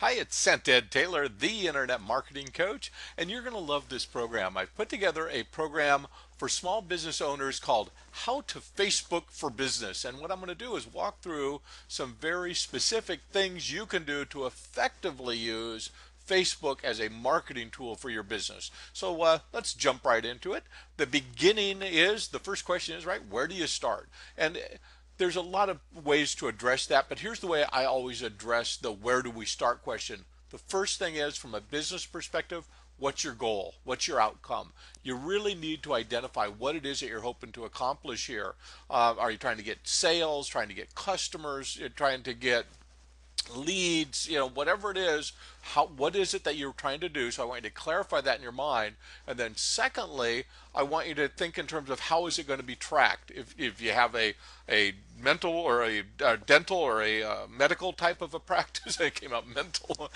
Hi, it's Sent Ed Taylor, the Internet Marketing Coach, and you're going to love this program. I've put together a program for small business owners called How to Facebook for Business. And what I'm going to do is walk through some very specific things you can do to effectively use Facebook as a marketing tool for your business. So let's jump right into it. The first question is, right, where do you start? And there's a lot of ways to address that, but here's the way I always address the where do we start question. The first thing is, from a business perspective, what's your goal? What's your outcome? You really need to identify what it is that you're hoping to accomplish here. Are you trying to get sales, trying to get customers, trying to get leads, whatever it is, what is it that you're trying to do? So I want you to clarify that in your mind. And then secondly, I want you to think in terms of how is it going to be tracked. If you have a mental or a dental or a medical type of a practice, it came out mental,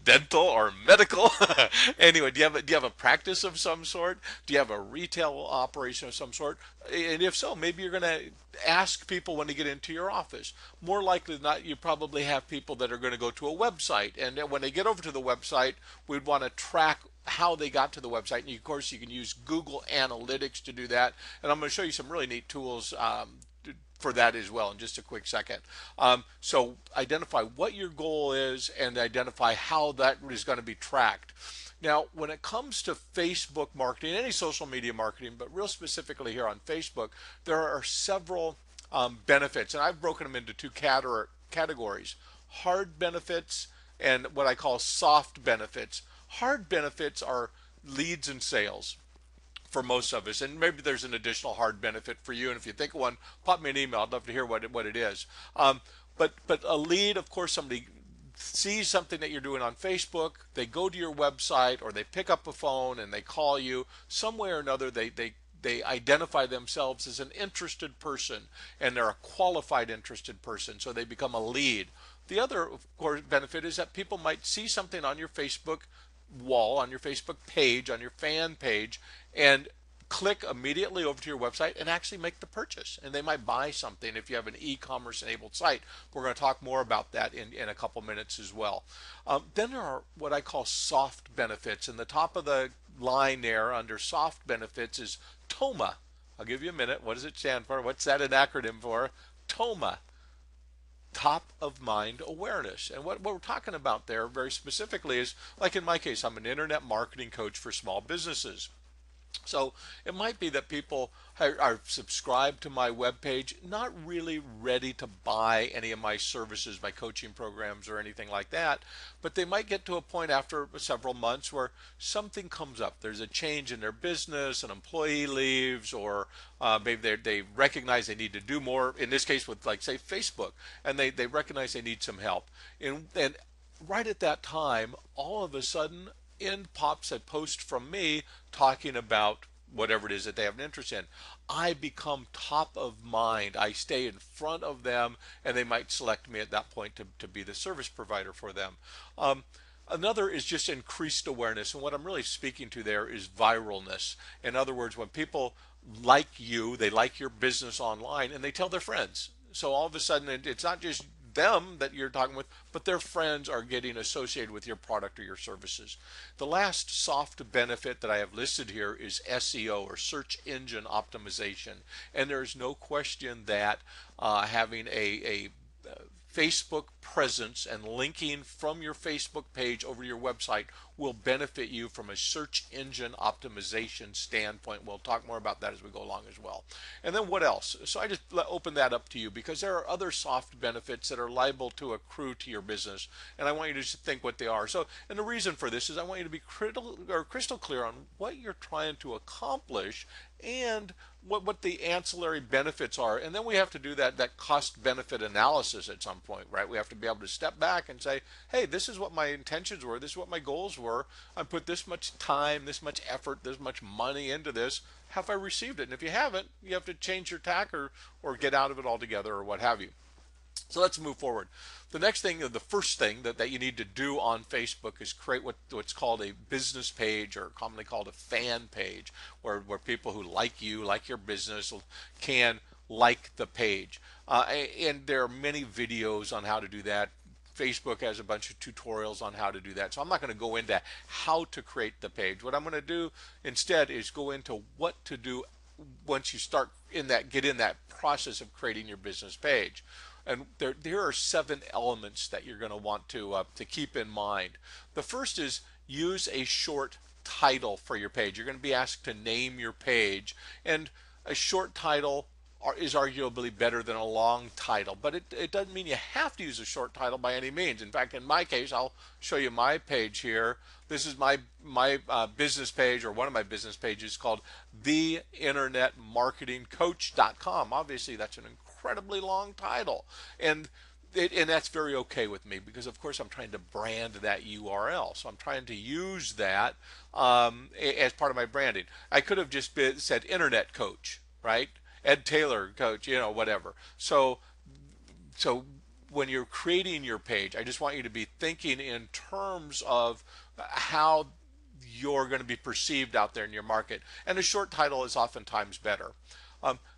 dental or medical. Anyway, do you have a practice of some sort? Do you have a retail operation of some sort? And if so, maybe you're going to ask people when they get into your office. More likely than not, you probably have people that are going to go to a website, and when they get over to the website, we'd want to track how they got to the website. And of course, you can use Google Analytics to do that. And I'm going to show you some really neat tools for that as well in just a quick second. So identify what your goal is and identify how that is going to be tracked. Now, when it comes to Facebook marketing, any social media marketing, but real specifically here on Facebook, there are several benefits, and I've broken them into two categories: hard benefits and what I call soft benefits. Hard benefits are leads and sales for most of us, and maybe there's an additional hard benefit for you. And if you think of one, pop me an email. I'd love to hear what it is. But a lead, of course, somebody sees something that you're doing on Facebook, they go to your website, or they pick up a phone and they call you. Some way or another, they identify themselves as an interested person, and they're a qualified interested person, so they become a lead. The other, of course, benefit is that people might see something on your Facebook wall, on your Facebook page, on your fan page, and click immediately over to your website and actually make the purchase. And they might buy something if you have an e-commerce enabled site. We're going to talk more about that in a couple minutes as well. Then there are what I call soft benefits. And the top of the line there under soft benefits is TOMA. I'll give you a minute. What does it stand for? What's that an acronym for? TOMA. Top of mind awareness. And what we're talking about there very specifically is, like in my case, I'm an internet marketing coach for small businesses. So it might be that people are subscribed to my webpage, not really ready to buy any of my services, my coaching programs or anything like that, but they might get to a point after several months where something comes up. There's a change in their business, an employee leaves, or maybe they recognize they need to do more, in this case with, like, say, Facebook, and they recognize they need some help. And right at that time, all of a sudden, in pops a post from me talking about whatever it is that they have an interest in. I become top of mind. I stay in front of them, and they might select me at that point to be the service provider for them. Another is just increased awareness. And what I'm really speaking to there is viralness. In other words, when people like you, they like your business online, and they tell their friends. So all of a sudden, it's not just them that you're talking with, but their friends are getting associated with your product or your services. The last soft benefit that I have listed here is SEO, or search engine optimization. And there's no question that having a Facebook presence and linking from your Facebook page over to your website will benefit you from a search engine optimization standpoint. We'll talk more about that as we go along as well. And then what else? So I just open that up to you, because there are other soft benefits that are liable to accrue to your business, and I want you to just think what they are. So, and the reason for this is I want you to be crystal clear on what you're trying to accomplish and what the ancillary benefits are. And then we have to do that cost benefit analysis at some point, right? We have to be able to step back and say, hey, this is what my intentions were, this is what my goals were. I put this much time, this much effort, this much money into this. Have I received it? And if you haven't, you have to change your tack, or get out of it altogether, or what have you. So let's move forward. The next thing, the first thing that you need to do on Facebook is create what's called a business page, or commonly called a fan page, where people who like you, like your business, can like the page. And there are many videos on how to do that. Facebook has a bunch of tutorials on how to do that. So I'm not going to go into how to create the page. What I'm going to do instead is go into what to do once you start get in that process of creating your business page. And there are 7 elements that you're going to want to keep in mind. The first is use a short title for your page. You're going to be asked to name your page, and a short title is arguably better than a long title, but it doesn't mean you have to use a short title by any means. In fact, in my case, I'll show you my page here. This is my business page, or one of my business pages, called theinternetmarketingcoach.com. Obviously, that's an incredibly long title, and that's very okay with me, because of course I'm trying to brand that URL. So I'm trying to use that as part of my branding. I could have just said Internet Coach, right? Ed Taylor Coach, whatever. So when you're creating your page, I just want you to be thinking in terms of how you're going to be perceived out there in your market. And a short title is oftentimes better.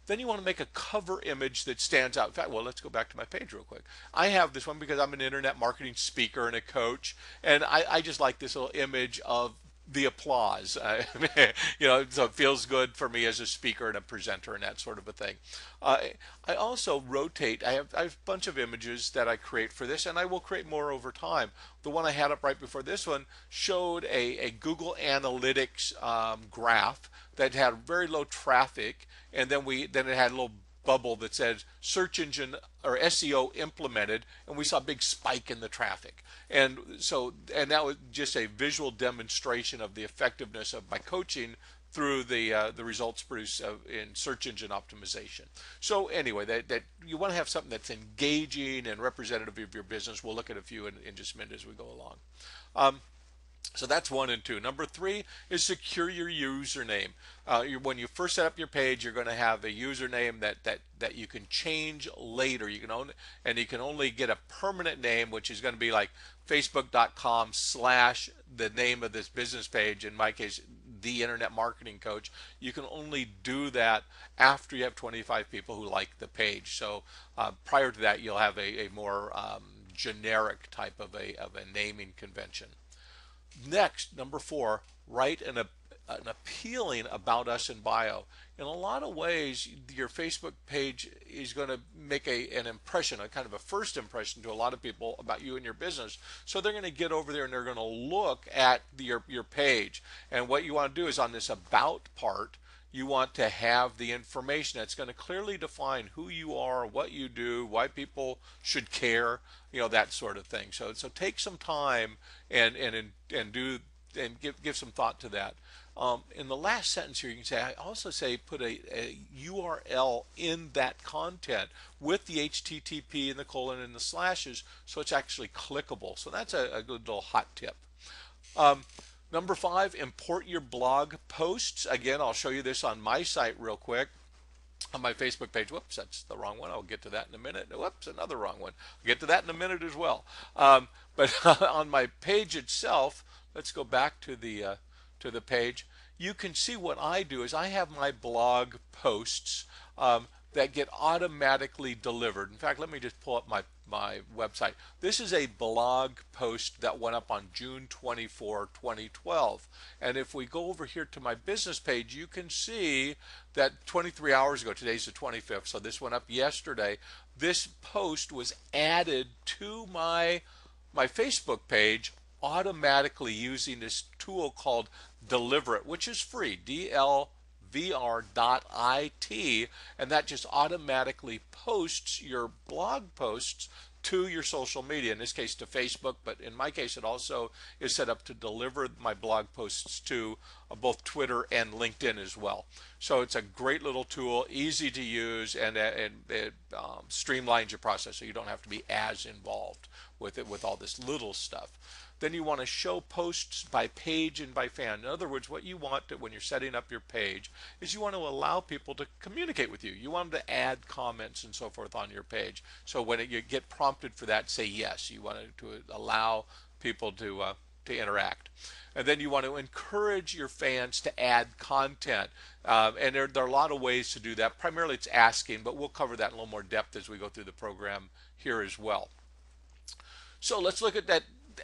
Then you want to make a cover image that stands out. In fact, well, let's go back to my page real quick. I have this one because I'm an internet marketing speaker and a coach, and I just like this little image of the applause. So it feels good for me as a speaker and a presenter and that sort of a thing. I also rotate. I have a bunch of images that I create for this, and I will create more over time. The one I had up right before this one showed a Google Analytics graph that had very low traffic, and then it had a little bubble that says search engine or SEO implemented, and we saw a big spike in the traffic. And that was just a visual demonstration of the effectiveness of my coaching through the results produced in search engine optimization. So anyway, that you want to have something that's engaging and representative of your business. We'll look at a few in just a minute as we go along. So that's 1 and 2. Number 3 is secure your username. When you first set up your page, you're going to have a username that you can change later. You can only get a permanent name, which is going to be like facebook.com/ the name of this business page. In my case, the Internet Marketing Coach. You can only do that after you have 25 people who like the page. So prior to that, you'll have a more generic type of a naming convention. Next, number 4, write an appealing about us in bio. In a lot of ways, your Facebook page is going to make an impression, a kind of a first impression to a lot of people about you and your business. So they're going to get over there and they're going to look at your page. And what you want to do is on this about part, you want to have the information that's going to clearly define who you are, what you do, why people should care, that sort of thing. So take some time and give some thought to that. In the last sentence here, you can say, I also say put a URL in that content with the HTTP and the colon and the slashes, so it's actually clickable. So that's a good little hot tip. Number 5, import your blog posts. Again, I'll show you this on my site real quick. On my Facebook page. Whoops, that's the wrong one. I'll get to that in a minute. Whoops, another wrong one. I'll get to that in a minute as well. But on my page itself, let's go back to the page. You can see what I do is I have my blog posts that get automatically delivered. In fact, let me just pull up my website. This is a blog post that went up on June 24, 2012. And if we go over here to my business page, you can see that 23 hours ago, today's the 25th, so this went up yesterday, this post was added to my Facebook page automatically using this tool called Deliverr, which is free, DLVR.IT, and that just automatically posts your blog posts to your social media, in this case to Facebook, but in my case it also is set up to deliver my blog posts to both Twitter and LinkedIn as well. So it's a great little tool, easy to use, and it streamlines your process so you don't have to be as involved with it with all this little stuff. Then you want to show posts by page and by fan. In other words, what you want when you're setting up your page is you want to allow people to communicate with you. You want them to add comments and so forth on your page. So when you get prompted for that, say yes. You want to allow people to interact. And then you want to encourage your fans to add content. And there are a lot of ways to do that. Primarily it's asking, but we'll cover that in a little more depth as we go through the program here as well. So let's look at that,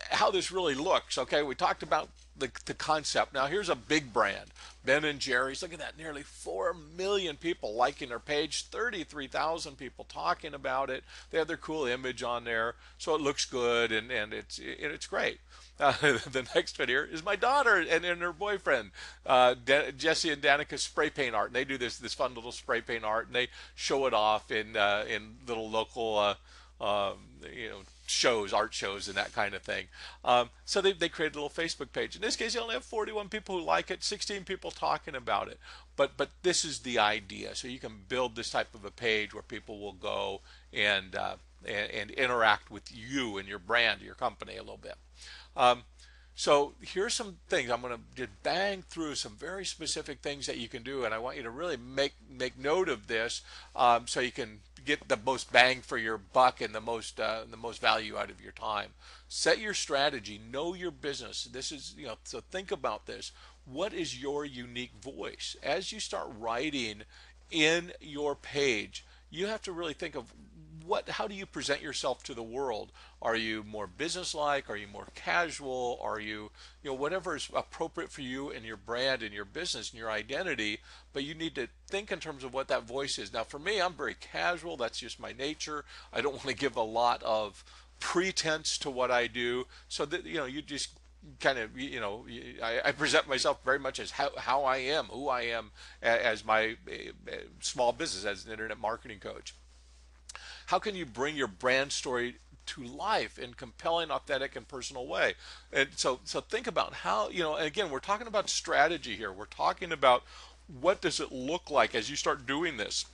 how this really looks. Okay, we talked about the concept. Now here's a big brand, Ben and Jerry's. Look at that, nearly 4 million people liking their page, 33,000 people talking about it. They have their cool image on there, so it looks good, and it's great. The next one here is my daughter and her boyfriend, Jesse and Danica spray paint art. And they do this fun little spray paint art, and they show it off in little local shows, art shows, and that kind of thing. So they created a little Facebook page. In this case, you only have 41 people who like it, 16 people talking about it. But this is the idea. So you can build this type of a page where people will go and interact with you and your brand, your company a little bit. So here's some things. I'm going to just bang through some very specific things that you can do, and I want you to really make note of this, so you can get the most bang for your buck and the most value out of your time. Set your strategy. Know your business. This is, so think about this. What is your unique voice? As you start writing in your page, you have to really think of how do you present yourself to the world? Are you more businesslike? Are you more casual? Are you, whatever is appropriate for you and your brand and your business and your identity, but you need to think in terms of what that voice is. Now for me, I'm very casual. That's just my nature. I don't want to give a lot of pretense to what I do. So that, you just kind of, I present myself very much as how I am, who I am as my small business, as an internet marketing coach. How can you bring your brand story to life in compelling, authentic, and personal way? And so think about how, and again, we're talking about strategy here. We're talking about what does it look like as you start doing this.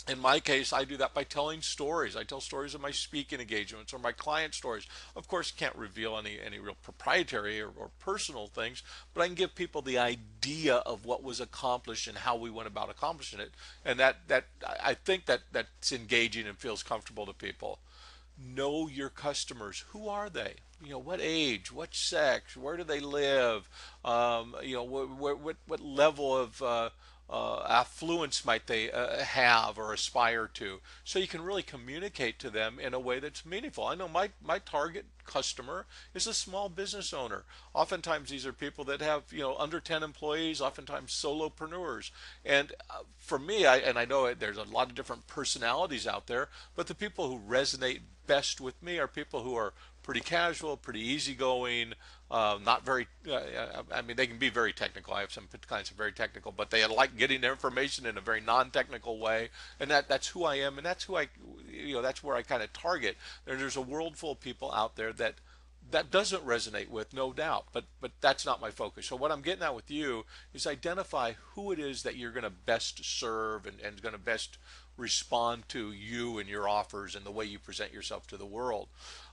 In my case, I do that by telling stories. I tell stories of my speaking engagements or my client stories. Of course, can't reveal any real proprietary or personal things, but I can give people the idea of what was accomplished and how we went about accomplishing it. And that I think that's engaging and feels comfortable to people. Know your customers. Who are they? What age, what sex, where do they live? What level of affluence might they have or aspire to, so you can really communicate to them in a way that's meaningful. I know my target customer is a small business owner. Oftentimes these are people that have under 10 employees, oftentimes solopreneurs. And for me, I know there's a lot of different personalities out there, but the people who resonate best with me are people who are pretty casual, pretty easygoing, not very, I mean, they can be very technical. I have some clients who are very technical, but they like getting their information in a very non-technical way. And that's who I am. And that's who that's where I kind of target. There's a world full of people out there that doesn't resonate with, no doubt, but that's not my focus. So what I'm getting at with you is identify who it is that you're going to best serve and going to best respond to you and your offers and the way you present yourself to the world.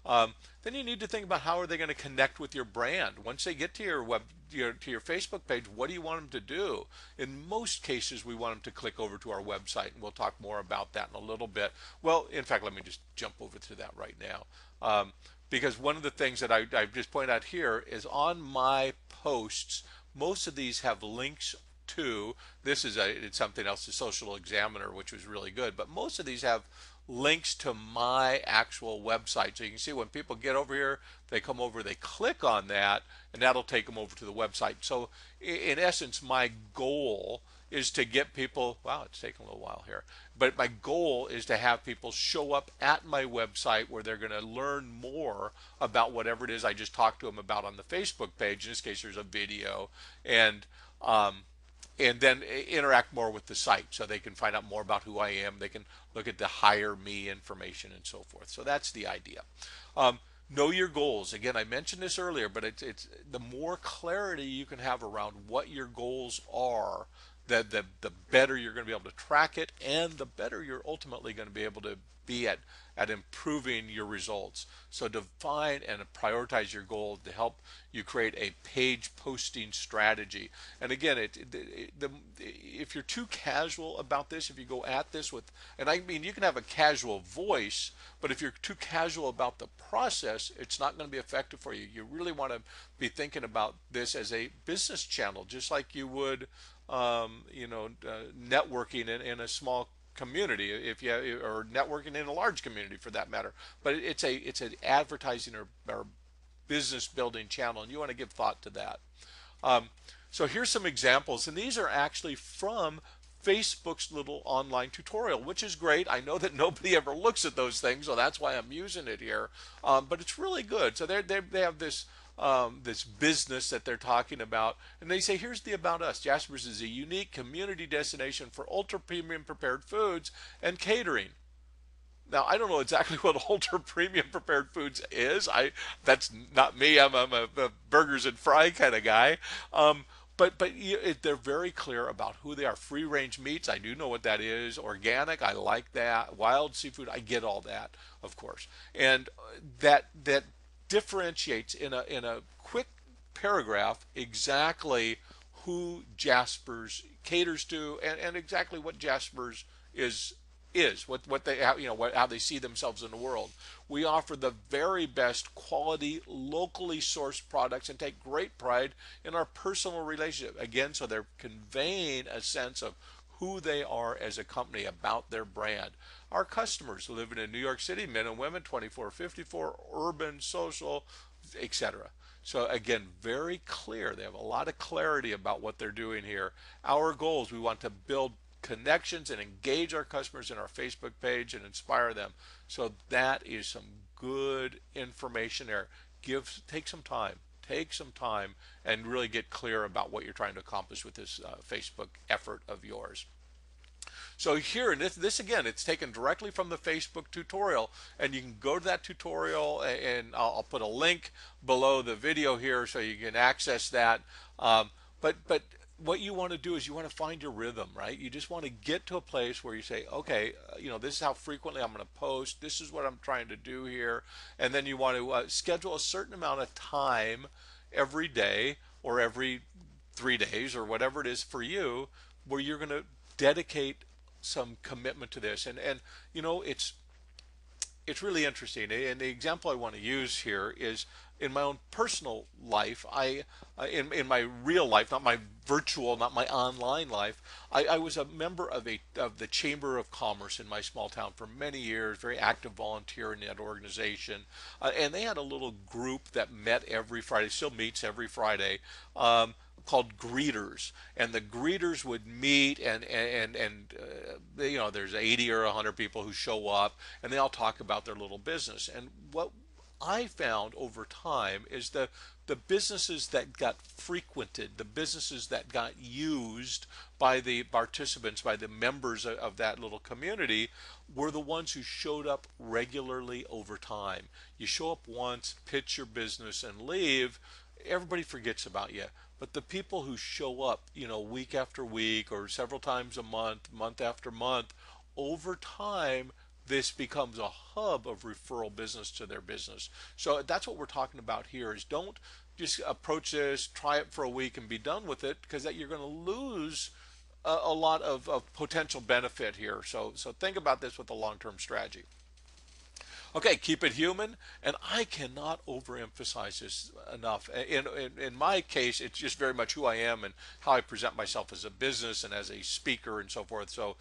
Then you need to think about how are they going to connect with your brand. Once they get to your Facebook page, what do you want them to do? In most cases, we want them to click over to our website, and we'll talk more about that in a little bit. Well, in fact, let me just jump over to that right now. Because one of the things that I've just pointed out here is on my posts, most of these have links to, it's something else, the Social Examiner, which was really good, but most of these have links to my actual website. So you can see when people get over here, they come over, they click on that, and that'll take them over to the website. So in essence, my goal is to get people, wow, it's taking a little while here, but my goal is to have people show up at my website where they're going to learn more about whatever it is I just talked to them about on the Facebook page. In this case, there's a video, and then interact more with the site so they can find out more about who I am. They can look at the hire me information and so forth. So that's the idea. Know your goals. Again, I mentioned this earlier, but it's the more clarity you can have around what your goals are, the better you're going to be able to track it, and the better you're ultimately going to be able to be at improving your results. So define and prioritize your goal to help you create a page posting strategy. And again, if you're too casual about this, if you go at this with, and I mean, you can have a casual voice, but if you're too casual about the process, it's not going to be effective for you. You really want to be thinking about this as a business channel, just like you would networking in a small community, if you or networking in a large community for that matter. But it's an advertising or business building channel, and you want to give thought to that. Um, so here's some examples, and these are actually from Facebook's little online tutorial, which is great. I know that nobody ever looks at those things, so that's why I'm using it here. But it's really good. So they have this this business that they're talking about, and they say, here's the about us. Jasper's is a unique community destination for ultra premium prepared foods and catering. Now, I don't know exactly what ultra premium prepared foods is. That's not me. I'm a burgers and fry kind of guy. They're very clear about who they are. Free range meats, I do know what that is. Organic, I like that. Wild seafood, I get all that, of course. And that differentiates in a quick paragraph exactly who Jaspers caters to, and exactly what Jaspers is what they how, how they see themselves in the world. We offer the very best quality locally sourced products and take great pride in our personal relationship, again, so they're conveying a sense of who they are as a company, about their brand. Our customers living in New York City, men and women, 24-54, urban, social, etc. So again, very clear. They have a lot of clarity about what they're doing here. Our goals, we want to build connections and engage our customers in our Facebook page and inspire them. So that is some good information there. Take some time and really get clear about what you're trying to accomplish with this Facebook effort of yours. So here, and this again, it's taken directly from the Facebook tutorial, and you can go to that tutorial, and I'll put a link below the video here so you can access that. But what you want to do is you want to find your rhythm, right? You just want to get to a place where you say, okay, this is how frequently I'm going to post. This is what I'm trying to do here. And then you want to schedule a certain amount of time every day or every 3 days or whatever it is for you, where you're going to dedicate some commitment to this. And it's really interesting. And the example I want to use here is in my own personal life. In my real life, not my virtual, not my online life, I was a member of the Chamber of Commerce in my small town for many years, very active volunteer in that organization. And they had a little group that met every Friday, still meets every Friday. Called greeters, and the greeters would meet, and there's 80 or 100 people who show up, and they all talk about their little business. And what I found over time is the businesses that got frequented, the businesses that got used by the participants, by the members of that little community, were the ones who showed up regularly over time. You show up once, pitch your business, and leave, everybody forgets about you. But the people who show up, week after week or several times a month, month after month, over time, this becomes a hub of referral business to their business. So that's what we're talking about here, is don't just approach this, try it for a week and be done with it, because that you're going to lose a lot of potential benefit here. So think about this with a long-term strategy. Okay, keep it human, and I cannot overemphasize this enough. In my case, it's just very much who I am and how I present myself as a business and as a speaker and so forth. So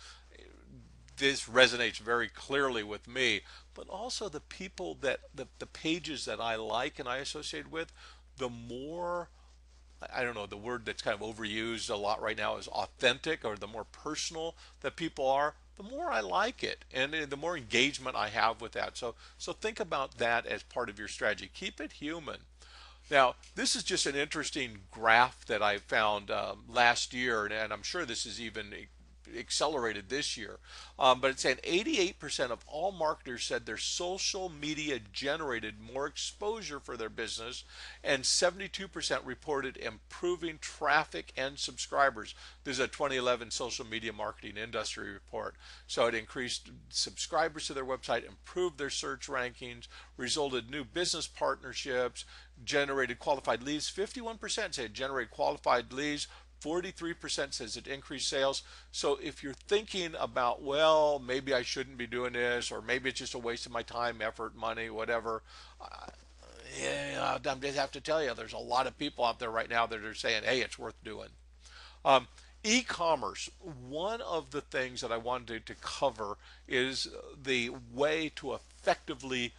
this resonates very clearly with me, but also the people that the pages that I like and I associate with, the more, I don't know, the word that's kind of overused a lot right now is authentic, or the more personal that people are, the more I like it, and the more engagement I have with that. So think about that as part of your strategy. Keep it human. Now, this is just an interesting graph that I found last year, and I'm sure this is even accelerated this year. But it's saying 88% of all marketers said their social media generated more exposure for their business, and 72% reported improving traffic and subscribers. This is a 2011 social media marketing industry report. So it increased subscribers to their website, improved their search rankings, resulted in new business partnerships, generated qualified leads. 51% said generated qualified leads. 43% says it increased sales. So if you're thinking about, well, maybe I shouldn't be doing this, or maybe it's just a waste of my time, effort, money, whatever, yeah, I just have to tell you, there's a lot of people out there right now that are saying, hey, it's worth doing. E-commerce, one of the things that I wanted to cover is the way to effectively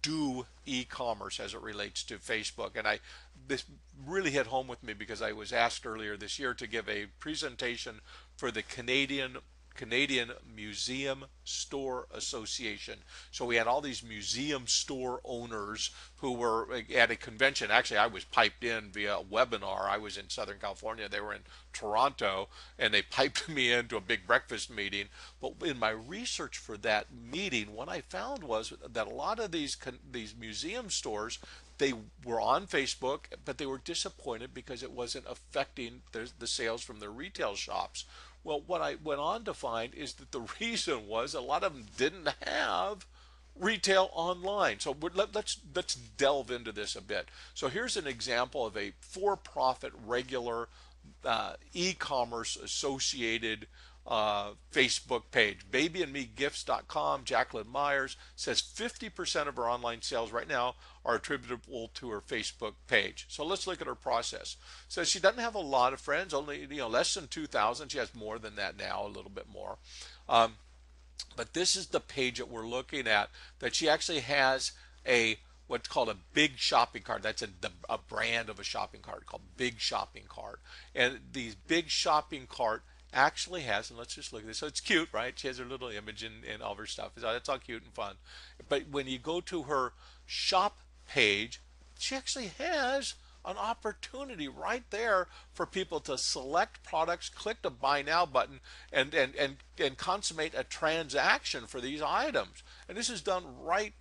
do e-commerce as it relates to Facebook. And this really hit home with me because I was asked earlier this year to give a presentation for the Canadian Museum Store Association. So we had all these museum store owners who were at a convention. Actually, I was piped in via a webinar. I was in Southern California. They were in Toronto, and they piped me into a big breakfast meeting. But in my research for that meeting, what I found was that a lot of these museum stores, they were on Facebook, but they were disappointed because it wasn't affecting the sales from their retail shops. Well, what I went on to find is that the reason was a lot of them didn't have retail online. So let's delve into this a bit. So here's an example of a for-profit regular e-commerce associated Facebook page. Babyandmegifts.com. Jacqueline Myers says 50% of her online sales right now are attributable to her Facebook page. So let's look at her process. So she doesn't have a lot of friends, only less than 2,000. She has more than that now, a little bit more. But this is the page that we're looking at, that she actually has what's called a big shopping cart. That's a brand of a shopping cart called Big Shopping Cart. And these Big Shopping Cart actually has, and let's just look at this. So it's cute, right? She has her little image and all of her stuff. It's all cute and fun. But when you go to her shop page, she actually has an opportunity right there for people to select products, click the buy now button, and consummate a transaction for these items. And this is done right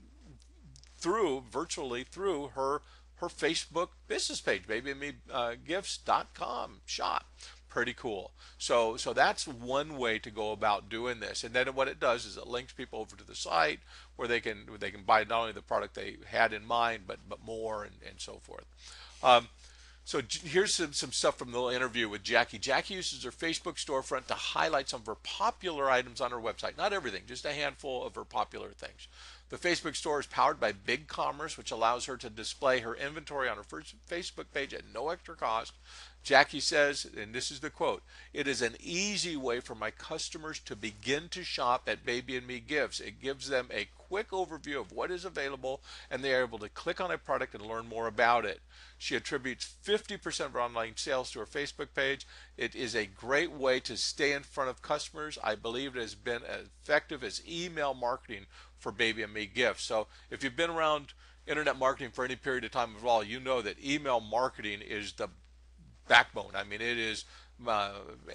virtually through her Facebook business page, babyandmegifts.com shop. Pretty cool. So that's one way to go about doing this. And then what it does is it links people over to the site where they can buy not only the product they had in mind, but more and so forth. So here's some stuff from the little interview with Jackie. Jackie uses her Facebook storefront to highlight some of her popular items on her website. Not everything, just a handful of her popular things. The Facebook store is powered by BigCommerce, which allows her to display her inventory on her first Facebook page at no extra cost. Jackie says, and this is the quote, "It is an easy way for my customers to begin to shop at Baby and Me Gifts. It gives them a quick overview of what is available, and they are able to click on a product and learn more about it." She attributes 50% of her online sales to her Facebook page. It is a great way to stay in front of customers. I believe it has been as effective as email marketing for Baby and Me Gifts. So if you've been around internet marketing for any period of time at all, you know that email marketing is the backbone. I mean, it is,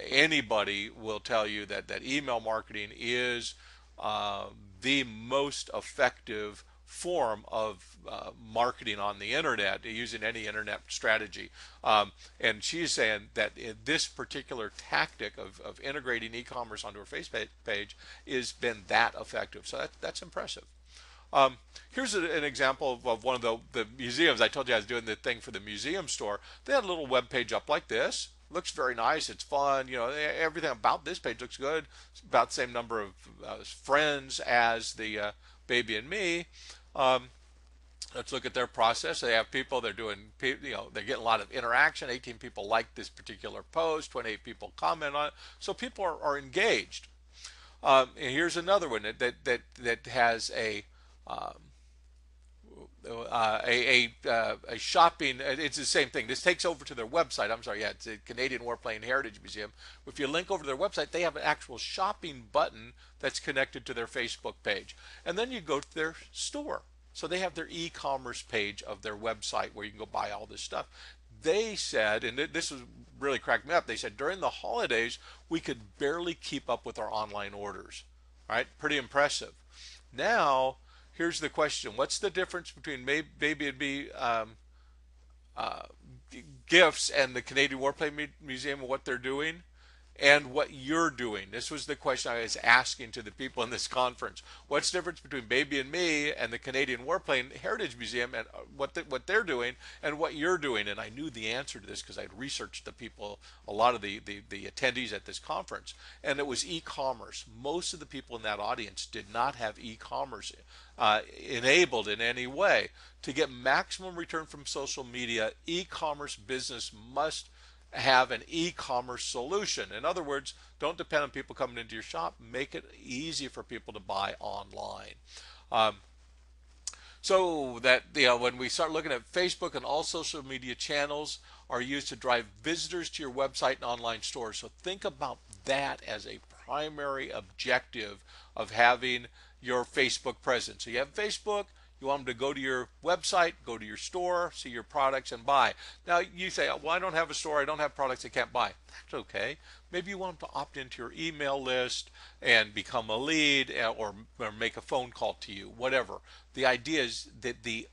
anybody will tell you that email marketing is the most effective form of marketing on the internet, using any internet strategy. And she's saying that this particular tactic of integrating e-commerce onto her Facebook page has been that effective. So that's impressive. Here's an example of one of the museums. I told you I was doing the thing for the museum store. They had a little web page up like this. Looks very nice. It's fun. Everything about this page looks good. It's about the same number of friends as the Baby and Me. Let's look at their process. They have people. They're doing. They're getting a lot of interaction. 18 people like this particular post. 28 people comment on it. So people are engaged. And here's another one that has a shopping. It's the same thing. This takes over to their website. I'm sorry, yeah, it's a Canadian Warplane Heritage Museum. If you link over to their website, they have an actual shopping button that's connected to their Facebook page, and then you go to their store. So they have their e-commerce page of their website where you can go buy all this stuff. They said, and this was really cracked me up, they said during the holidays we could barely keep up with our online orders. All right, pretty impressive. Now here's the question: what's the difference between Baby and Me Gifts and the Canadian Warplane Museum and what they're doing and what you're doing? This was the question I was asking to the people in this conference. What's the difference between Baby and Me and the Canadian Warplane Heritage Museum, and what they're doing and what you're doing? And I knew the answer to this because I'd researched the people, a lot of the attendees at this conference, and it was e-commerce. Most of the people in that audience did not have e-commerce enabled in any way. To get maximum return from social media, e-commerce business must have an e-commerce solution. In other words, don't depend on people coming into your shop. Make it easy for people to buy online. Um, so that, when we start looking at Facebook, and all social media channels are used to drive visitors to your website and online stores. So think about that as a primary objective of having your Facebook presence. So you have Facebook, you want them to go to your website, go to your store, see your products, and buy. Now you say, well, I don't have a store, I don't have products I can't buy. That's okay. Maybe you want them to opt into your email list and become a lead, or make a phone call to you, whatever. The idea is that the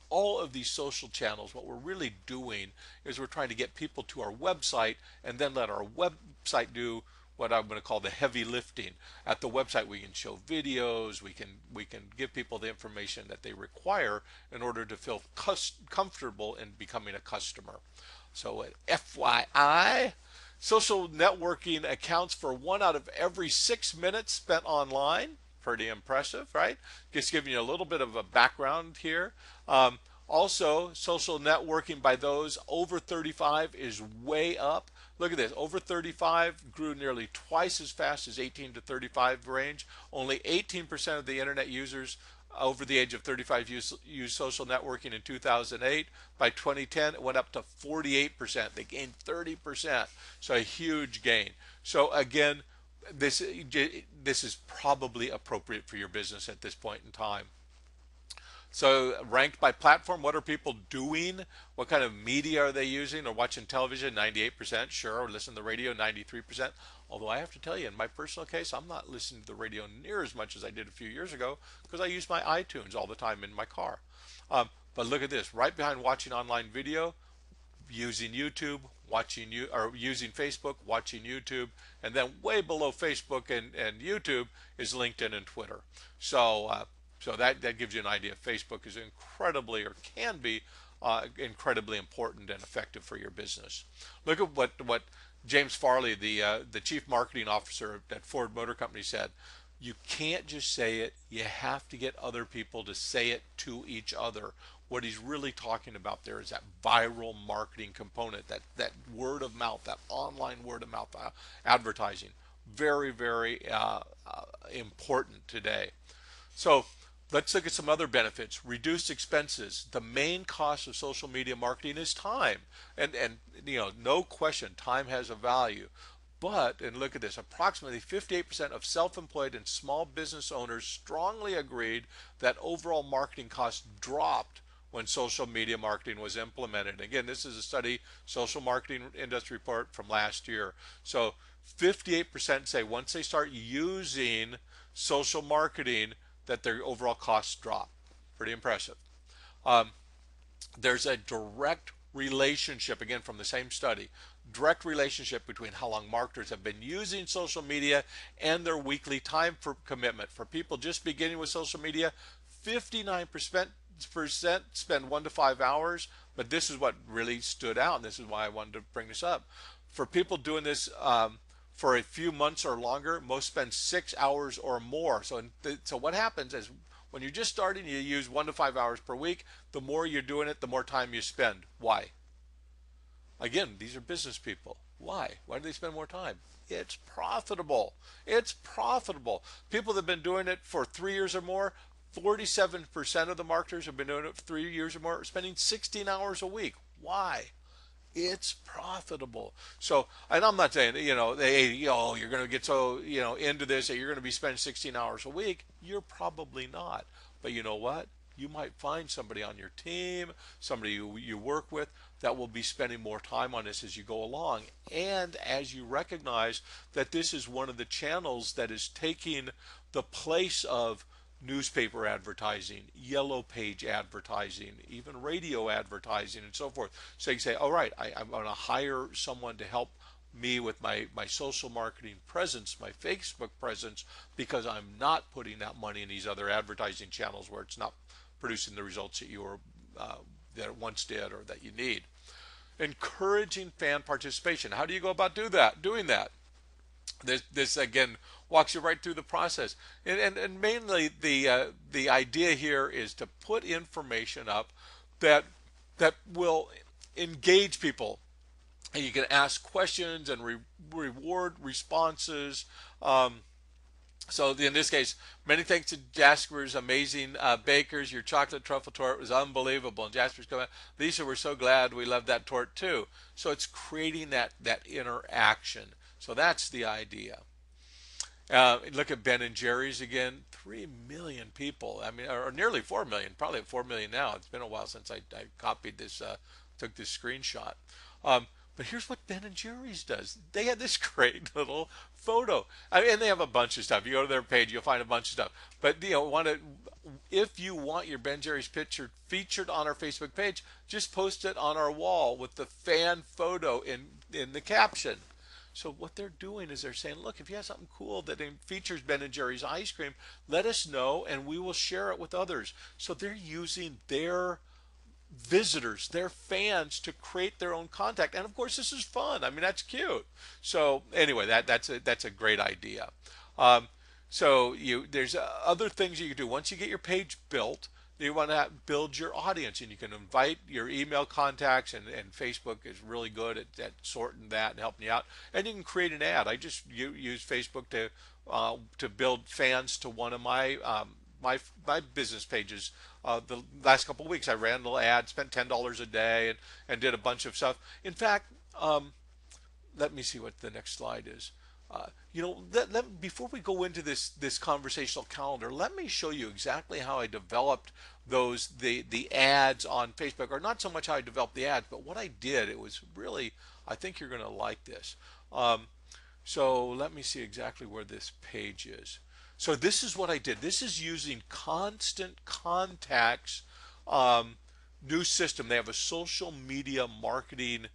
all of these social channels, what we're really doing is we're trying to get people to our website and then let our website do what I'm going to call the heavy lifting. At the website, we can show videos, we can give people the information that they require in order to feel comfortable in becoming a customer. So FYI, social networking accounts for 1 out of every 6 minutes spent online. Pretty impressive, right? Just giving you a little bit of a background here. Also, social networking by those over 35 is way up. Look at this. Over 35 grew nearly twice as fast as 18 to 35 range. Only 18% of the internet users over the age of 35 use social networking in 2008. By 2010, it went up to 48%. They gained 30%. So a huge gain. So again, this is probably appropriate for your business at this point in time. So ranked by platform, what are people doing? What kind of media are they using? Or watching television? 98%, sure. Or listening to the radio? 93%. Although I have to tell you, in my personal case, I'm not listening to the radio near as much as I did a few years ago because I use my iTunes all the time in my car. But look at this, right behind watching online video, using YouTube, using Facebook, watching YouTube, and then way below Facebook and YouTube is LinkedIn and Twitter. So that gives you an idea. Facebook is incredibly, or can be incredibly important and effective for your business. Look at what James Farley, the chief marketing officer at Ford Motor Company, said. You can't just say it, you have to get other people to say it to each other. What he's really talking about there is that viral marketing component, that word of mouth, that online word of mouth advertising. Very, very important today. So let's look at some other benefits. Reduced expenses. The main cost of social media marketing is time. And no question, time has a value. But, and look at this, approximately 58% of self-employed and small business owners strongly agreed that overall marketing costs dropped when social media marketing was implemented. Again, this is a study, Social Marketing Industry Report from last year. So 58% say once they start using social marketing that their overall costs drop. Pretty impressive. There's a direct relationship, again from the same study, direct relationship between how long marketers have been using social media and their weekly time for commitment. For people just beginning with social media, 59% spend 1 to 5 hours, but this is what really stood out, and this is why I wanted to bring this up. For people doing this for a few months or longer, most spend 6 hours or more. So what happens is when you're just starting, you use 1 to 5 hours per week. The more you're doing it, the more time you spend. Why? Again, these are business people. Why? Why do they spend more time? It's profitable. It's profitable. People that have been doing it for 3 years or more, 47% of the marketers have been doing it for 3 years or more, are spending 16 hours a week. Why? It's profitable. So, and I'm not saying, you're going to get so, into this that you're going to be spending 16 hours a week. You're probably not. But you know what? You might find somebody on your team, somebody you work with, that will be spending more time on this as you go along. And as you recognize that this is one of the channels that is taking the place of newspaper advertising, yellow page advertising, even radio advertising, and so forth. So you say, all right, I'm going to hire someone to help me with my social marketing presence, my Facebook presence, because I'm not putting that money in these other advertising channels where it's not producing the results that you were that it once did or that you need. Encouraging fan participation. How do you go about doing that? This again walks you right through the process, and mainly the idea here is to put information up that will engage people. and you can ask questions and reward responses. Um, so in this case, many thanks to Jasper's amazing bakers. Your chocolate truffle torte was unbelievable. And Jasper's coming, Lisa, we're so glad, we love that torte too. So it's creating that interaction. So that's the idea. Look at Ben and Jerry's again. 3 million people. I mean, or nearly 4 million. Probably at 4 million now. It's been a while since I copied this, took this screenshot. Um, but here's what Ben and Jerry's does. They had this great little photo. I mean, and they have a bunch of stuff. You go to their page, you'll find a bunch of stuff. But if you want your Ben Jerry's picture featured on our Facebook page, just post it on our wall with the fan photo in the caption. So what they're doing is they're saying, look, if you have something cool that features Ben and Jerry's ice cream, let us know and we will share it with others. So they're using their visitors, their fans, to create their own contact. And of course, this is fun. I mean, that's cute. So anyway, that's a great idea. Um, so there's other things you can do once you get your page built. You want to build your audience, and you can invite your email contacts, and Facebook is really good at sorting that and helping you out. And you can create an ad. I just use Facebook to build fans to one of my business pages. The last couple of weeks, I ran a little ad, spent $10 a day, and did a bunch of stuff. In fact, let me see what the next slide is. Before we go into this conversational calendar, let me show you exactly how I developed the ads on Facebook, or not so much how I developed the ads, but what I did. It was really, I think you're going to like this. So let me see exactly where this page is. So this is what I did. This is using Constant Contact's new system. They have a social media marketing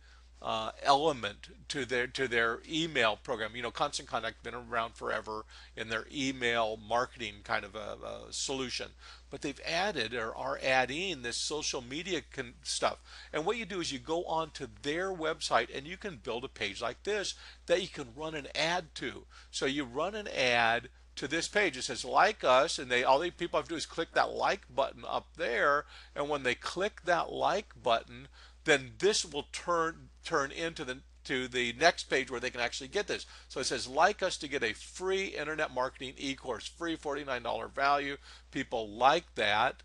element to their email program. You know, Constant Contact been around forever in their email marketing kind of a solution, but they've added or are adding this social media stuff. And what you do is you go onto their website and you can build a page like this that you can run an ad to. So you run an ad to this page. It says like us, and all the people have to do is click that like button up there, and when they click that like button, then this will turn into the next page where they can actually get this. So it says like us to get a free internet marketing e-course, free $49 value. People like that,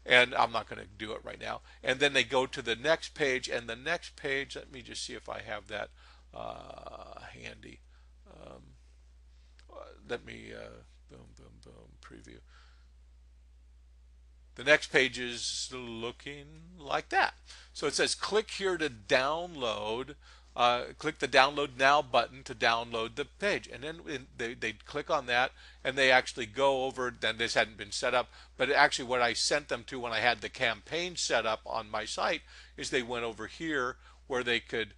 and I'm not going to do it right now. And then they go to the next page, and the next page, let me just see if I have that handy. Let me boom, boom, boom, preview. The next page is looking like that. So it says click here to download. Click the download now button to download the page, and then they click on that, and they actually go over. Then this hadn't been set up, but actually what I sent them to when I had the campaign set up on my site is they went over here where they could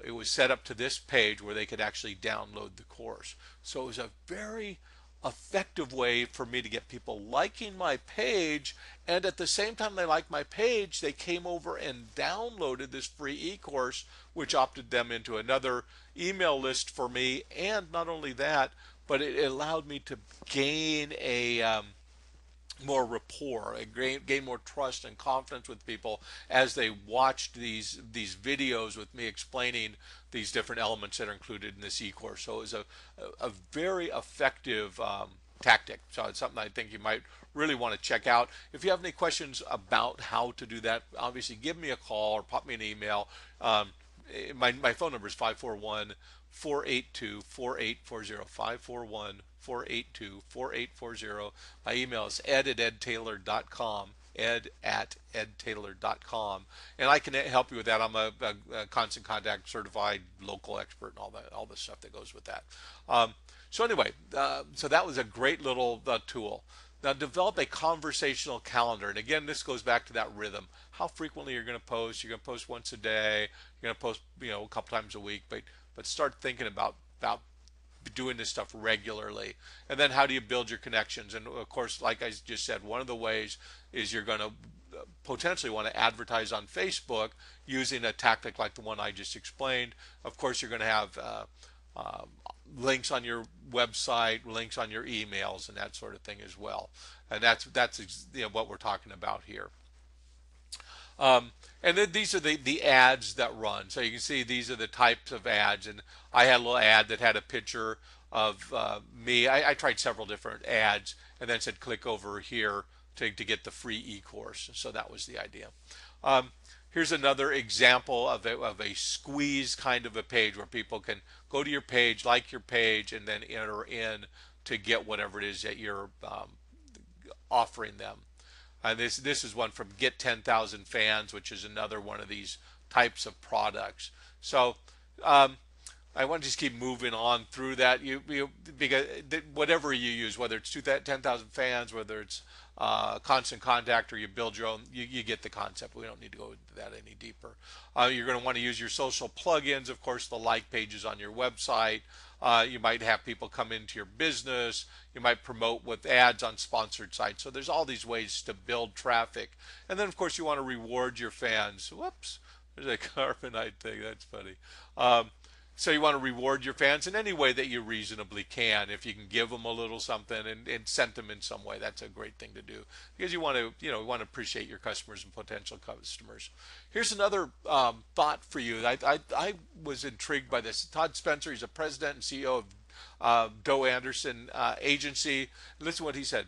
it was set up to this page where they could actually download the course. So it was a very effective way for me to get people liking my page, and at the same time they liked my page, they came over and downloaded this free e-course, which opted them into another email list for me. And not only that, but it allowed me to gain a more rapport, gain more trust and confidence with people as they watched these videos with me explaining these different elements that are included in this e-course. So it was a very effective tactic. So it's something I think you might really want to check out. If you have any questions about how to do that, obviously give me a call or pop me an email. My phone number is 541 482 4840, 541 482 4840. My email is ed@edtaylor.com, ed@edtaylor.com, and I can help you with that. I'm a Constant Contact certified local expert and all the stuff that goes with that. So anyway, so that was a great little tool. Now develop a conversational calendar. And again, this goes back to that rhythm. How frequently you're going to post. You're going to post once a day. You're going to post, a couple times a week. But start thinking about doing this stuff regularly. And then how do you build your connections? And of course, like I just said, one of the ways is you're going to potentially want to advertise on Facebook using a tactic like the one I just explained. Of course, you're going to have links on your website, links on your emails, and that sort of thing as well. And that's what we're talking about here. And then these are the ads that run. So you can see these are the types of ads. And I had a little ad that had a picture of me. I tried several different ads and then said click over here to get the free e-course. So that was the idea. Um, Here's another example of a squeeze kind of a page where people can go to your page, like your page, and then enter in to get whatever it is that you're offering them. This is one from Get 10,000 Fans, which is another one of these types of products. So um, I want to just keep moving on through that. Because whatever you use, whether it's 10,000 fans, whether it's constant contact, or you build your own, you get the concept. We don't need to go into that any deeper. You're going to want to use your social plugins, of course, the like pages on your website. You might have people come into your business. You might promote with ads on sponsored sites. So there's all these ways to build traffic. And then, of course, you want to reward your fans. Whoops, there's a carbonite thing. That's funny. So you want to reward your fans in any way that you reasonably can. If you can give them a little something and send them in some way, that's a great thing to do, because you want to, you want to appreciate your customers and potential customers. Here's another thought for you. I was intrigued by this. Todd Spencer, he's a president and CEO of Doe Anderson Agency. Listen to what he said.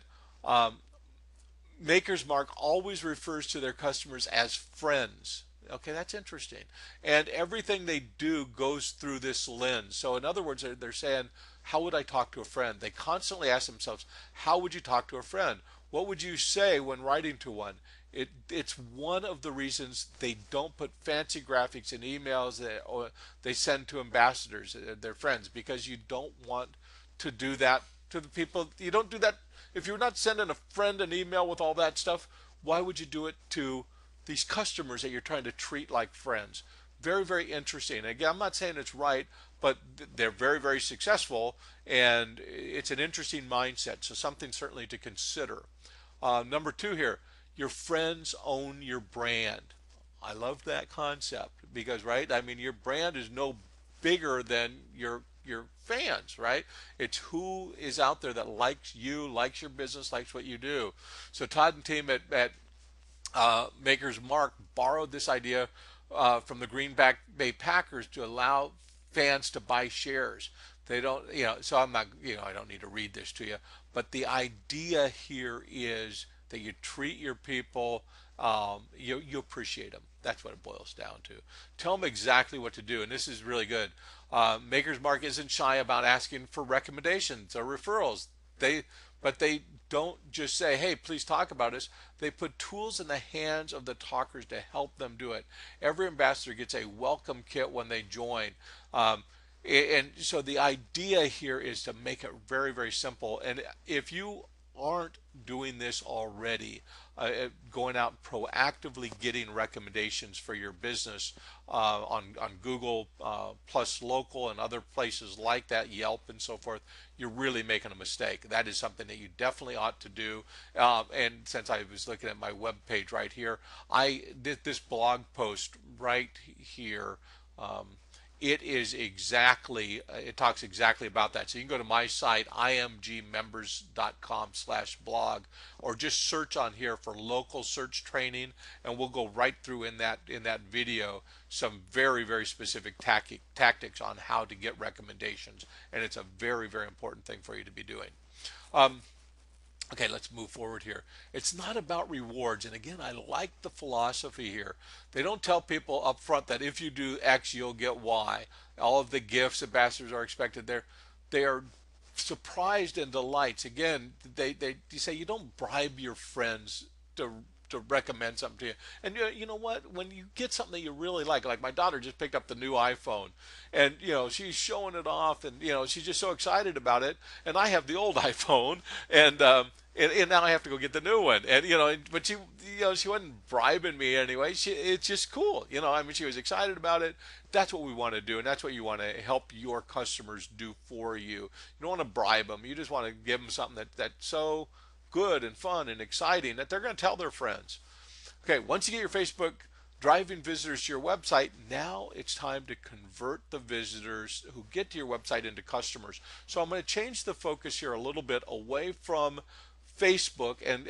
Maker's Mark always refers to their customers as friends. Okay, that's interesting. And everything they do goes through this lens. So in other words, they're saying, how would I talk to a friend? They constantly ask themselves, how would you talk to a friend? What would you say when writing to one? It's one of the reasons they don't put fancy graphics in emails that they send to ambassadors, their friends, because you don't want to do that to the people. You don't do that. If you're not sending a friend an email with all that stuff, why would you do it to these customers that you're trying to treat like friends? Very, very interesting. Again, I'm not saying it's right, but they're very, very successful, and it's an interesting mindset. So something certainly to consider. Number two here, your friends own your brand. I love that concept because, right? I mean, your brand is no bigger than your fans, right? It's who is out there that likes you, likes your business, likes what you do. So Todd and team at Maker's Mark borrowed this idea from the Green Bay Packers to allow fans to buy shares. They don't, so I'm not, I don't need to read this to you, but the idea here is that you treat your people, you appreciate them. That's what it boils down to. Tell them exactly what to do, and this is really good. Maker's Mark isn't shy about asking for recommendations or referrals. But they don't just say, hey, please talk about us. They put tools in the hands of the talkers to help them do it. Every ambassador gets a welcome kit when they join. And so the idea here is to make it very, very simple. And if you aren't doing this already, going out and proactively getting recommendations for your business on Google plus local and other places like that, Yelp and so forth, you're really making a mistake. That is something that you definitely ought to do. And since I was looking at my web page right here, I did this blog post right here. It is exactly, it talks exactly about that. So you can go to my site, imgmembers.com/blog, or just search on here for local search training, and we'll go right through in that video some very, very specific tactics on how to get recommendations. And it's a very, very important thing for you to be doing. Okay, let's move forward here. It's not about rewards. And again, I like the philosophy here. They don't tell people up front that if you do X, you'll get Y. All of the gifts ambassadors are expected there. They are surprised and delights. Again, they say you don't bribe your friends to recommend something to you. And you know what? When you get something that you really like my daughter just picked up the new iPhone, and she's showing it off, and she's just so excited about it. And I have the old iPhone, and now I have to go get the new one. And but she wasn't bribing me anyway. It's just cool. I mean, she was excited about it. That's what we want to do, and that's what you want to help your customers do for you. You don't want to bribe them. You just want to give them something that's so good and fun and exciting that they're going to tell their friends. Okay, once you get your Facebook driving visitors to your website, now it's time to convert the visitors who get to your website into customers. So I'm going to change the focus here a little bit away from Facebook and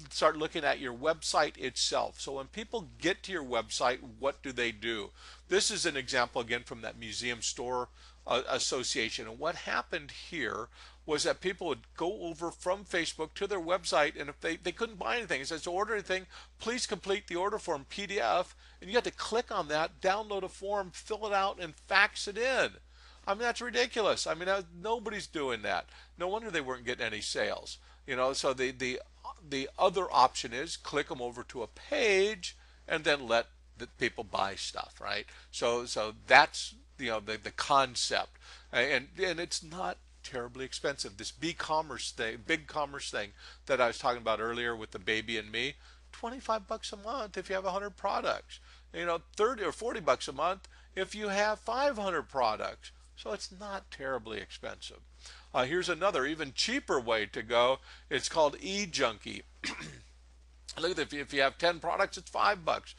start looking at your website itself. So when people get to your website, what do they do? This is an example again from that museum store association. And what happened here was that people would go over from Facebook to their website, and if they couldn't buy anything, it says to order anything, please complete the order form PDF, and you had to click on that, download a form, fill it out, and fax it in. I mean, that's ridiculous. I mean, nobody's doing that. No wonder they weren't getting any sales. So the other option is click them over to a page and then let the people buy stuff, right? So that's the concept, and it's not terribly expensive. This big commerce thing that I was talking about earlier with the baby and me, $25 a month if you have 100 products. 30 or 40 bucks a month if you have 500 products. So it's not terribly expensive. Here's another even cheaper way to go. It's called eJunkie. Look at if you have 10 products, it's $5.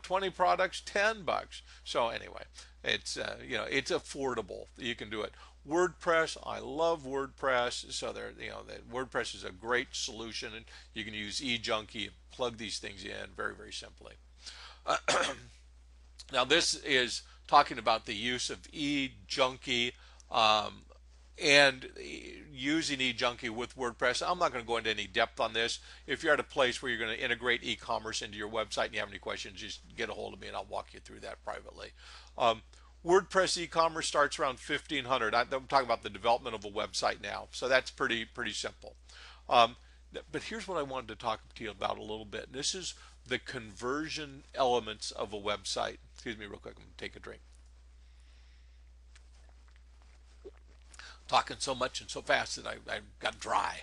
20 products, $10. So anyway, it's it's affordable. You can do it. WordPress, I love WordPress. So WordPress is a great solution, and you can use eJunkie, plug these things in very, very simply. Now this is talking about the use of eJunkie and using eJunkie with WordPress. I'm not going to go into any depth on this. If you're at a place where you're going to integrate e-commerce into your website and you have any questions, just get a hold of me and I'll walk you through that privately. WordPress e-commerce starts around $1,500. I'm talking about the development of a website now, so that's pretty simple. But here's what I wanted to talk to you about a little bit. This is the conversion elements of a website. Excuse me real quick, I'm going to take a drink. Talking so much and so fast that I got dry.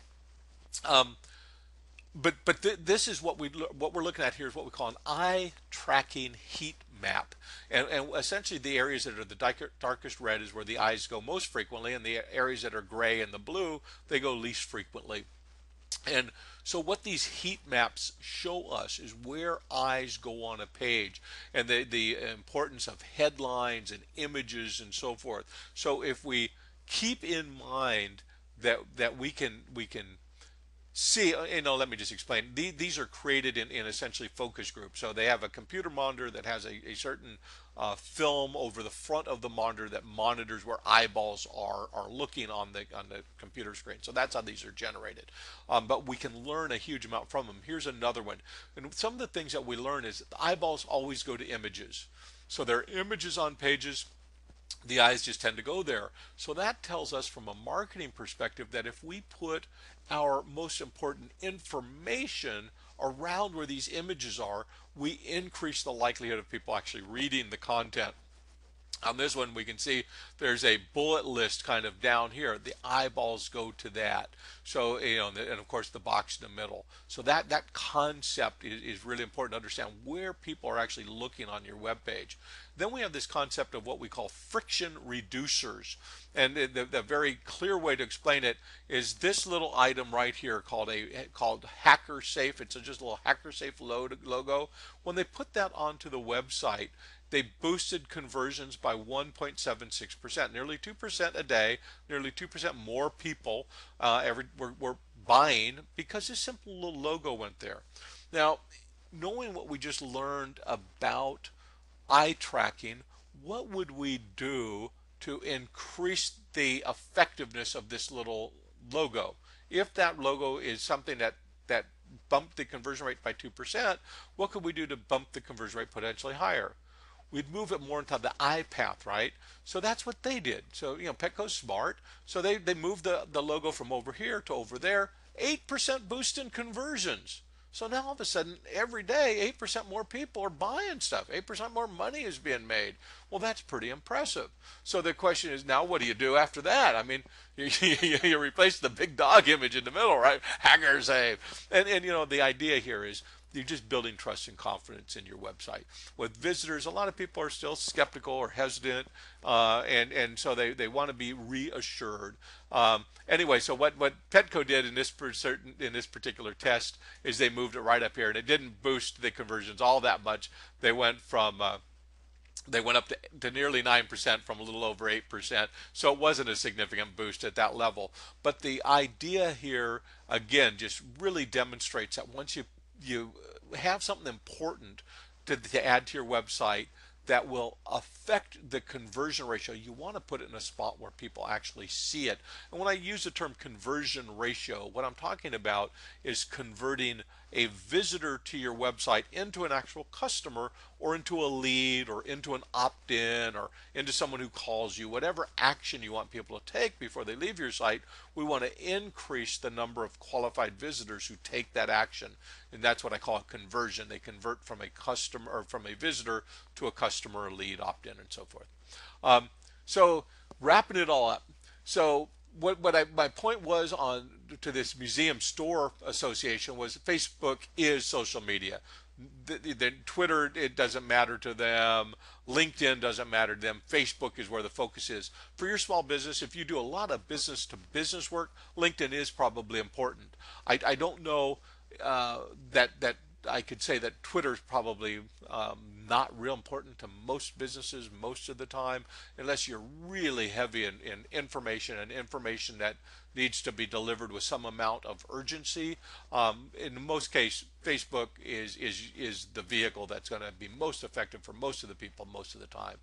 But this is what we're looking at here is what we call an eye tracking heat map, and essentially the areas that are the darkest red is where the eyes go most frequently, and the areas that are gray and the blue, they go least frequently. And so what these heat maps show us is where eyes go on a page, and the importance of headlines and images and so forth. So if we keep in mind that we can see, let me just explain. These are created in essentially focus groups. So they have a computer monitor that has a certain film over the front of the monitor that monitors where eyeballs are looking on the computer screen. So that's how these are generated. But we can learn a huge amount from them. Here's another one. And some of the things that we learn is the eyeballs always go to images. So there are images on pages. The eyes just tend to go there. So that tells us from a marketing perspective that if we put our most important information around where these images are, we increase the likelihood of people actually reading the content. On this one, we can see there's a bullet list kind of down here. The eyeballs go to that. So, and of course the box in the middle. So that concept is really important to understand where people are actually looking on your web page. Then we have this concept of what we call friction reducers. And the very clear way to explain it is this little item right here called HackerSafe. It's just a little HackerSafe logo. When they put that onto the website, they boosted conversions by 1.76%, nearly 2% a day, nearly 2% more people were buying because this simple little logo went there. Now, knowing what we just learned about eye tracking, what would we do to increase the effectiveness of this little logo? If that logo is something that bumped the conversion rate by 2%, what could we do to bump the conversion rate potentially higher? We'd move it more into the eye path, right? So that's what they did. So, Petco's smart. So they moved the logo from over here to over there. 8% boost in conversions. So now all of a sudden, every day, 8% more people are buying stuff. 8% more money is being made. Well, that's pretty impressive. So the question is now, what do you do after that? I mean, you replace the big dog image in the middle, right? HackerSafe. And the idea here is you're just building trust and confidence in your website. With visitors, a lot of people are still skeptical or hesitant, and so they want to be reassured. Anyway, so what Petco did in this particular test is they moved it right up here, and it didn't boost the conversions all that much. They went from They went up to nearly 9% from a little over 8%. So it wasn't a significant boost at that level. But the idea here, again, just really demonstrates that once you have something important to add to your website that will affect the conversion ratio, you want to put it in a spot where people actually see it. And when I use the term conversion ratio, what I'm talking about is converting a visitor to your website into an actual customer, or into a lead, or into an opt-in, or into someone who calls you. Whatever action you want people to take before they leave your site, we want to increase the number of qualified visitors who take that action. And that's what I call a conversion. They convert from a customer, or from a visitor, to a customer, a lead, opt-in, and so forth. So wrapping it all up. So my point was on to this museum store association was Facebook is social media. The Twitter, it doesn't matter to them. LinkedIn doesn't matter to them. Facebook is where the focus is. For your small business, if you do a lot of business to business work, LinkedIn is probably important. I don't know that I could say that Twitter is probably not real important to most businesses most of the time, unless you're really heavy in information, and information that needs to be delivered with some amount of urgency. In most cases, Facebook is the vehicle that's going to be most effective for most of the people most of the time.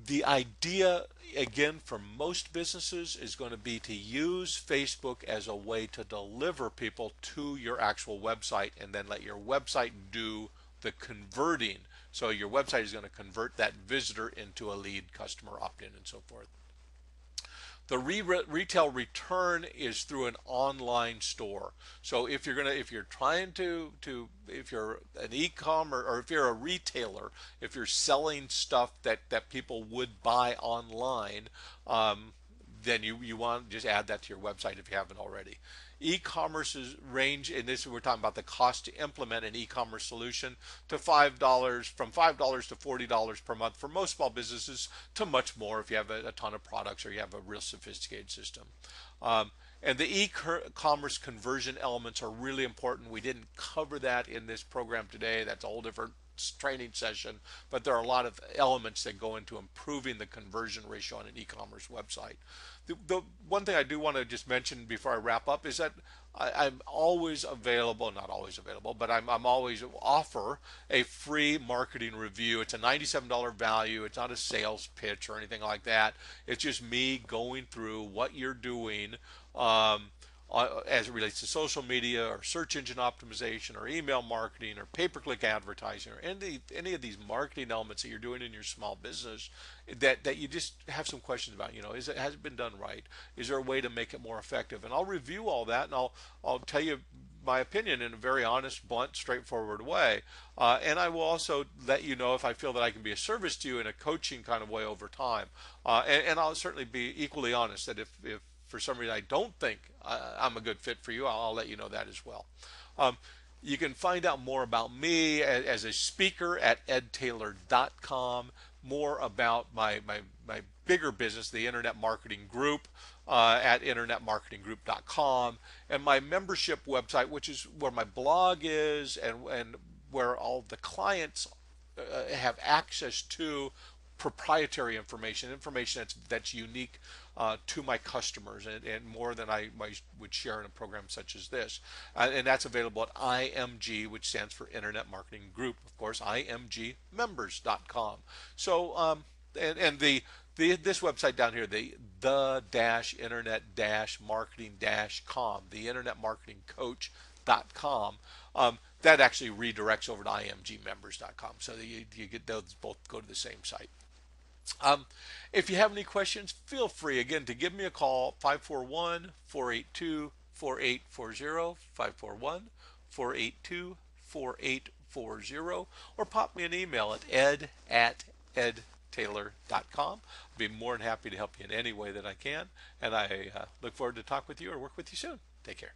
The idea, again, for most businesses is going to be to use Facebook as a way to deliver people to your actual website, and then let your website do the converting. So your website is going to convert that visitor into a lead, customer, opt-in, and so forth. The retail return is through an online store. So if you're trying to if you're an e-commerce, or if you're a retailer, if you're selling stuff that people would buy online, then you want to just add that to your website if you haven't already. E-commerce's range, and this we're talking about the cost to implement an e-commerce solution, to $5, from $5 to $40 per month for most small businesses, to much more if you have a ton of products or you have a real sophisticated system. And the e-commerce conversion elements are really important. We didn't cover that in this program today. That's a whole different training session, but there are a lot of elements that go into improving the conversion ratio on an e-commerce website. The one thing I do want to just mention before I wrap up is that I'm always available, not always available, but I'm always offer a free marketing review. It's a $97 value. It's not a sales pitch or anything like that. It's just me going through what you're doing as it relates to social media, or search engine optimization, or email marketing, or pay-per-click advertising, or any of these marketing elements that you're doing in your small business that you just have some questions about. Has it been done right? Is there a way to make it more effective? And I'll review all that, and I'll tell you my opinion in a very honest, blunt, straightforward way. And I will also let you know if I feel that I can be a service to you in a coaching kind of way over time. And I'll certainly be equally honest that if for some reason I don't think I'm a good fit for you, I'll let you know that as well. You can find out more about me as a speaker at edtaylor.com, more about my bigger business, the Internet Marketing Group, at internetmarketinggroup.com, and my membership website, which is where my blog is, and where all the clients have access to proprietary information that's unique to my customers, and more than I would share in a program such as this. And that's available at IMG, which stands for Internet Marketing Group, of course, imgmembers.com. So, and this website down here, the internet-marketing-com, the internetmarketingcoach.com, that actually redirects over to imgmembers.com. So you get those both go to the same site. If you have any questions, feel free again to give me a call, 541-482-4840, 541-482-4840, or pop me an email at ed@edtaylor.com. I'll be more than happy to help you in any way that I can, and I look forward to talk with you or work with you soon. Take care.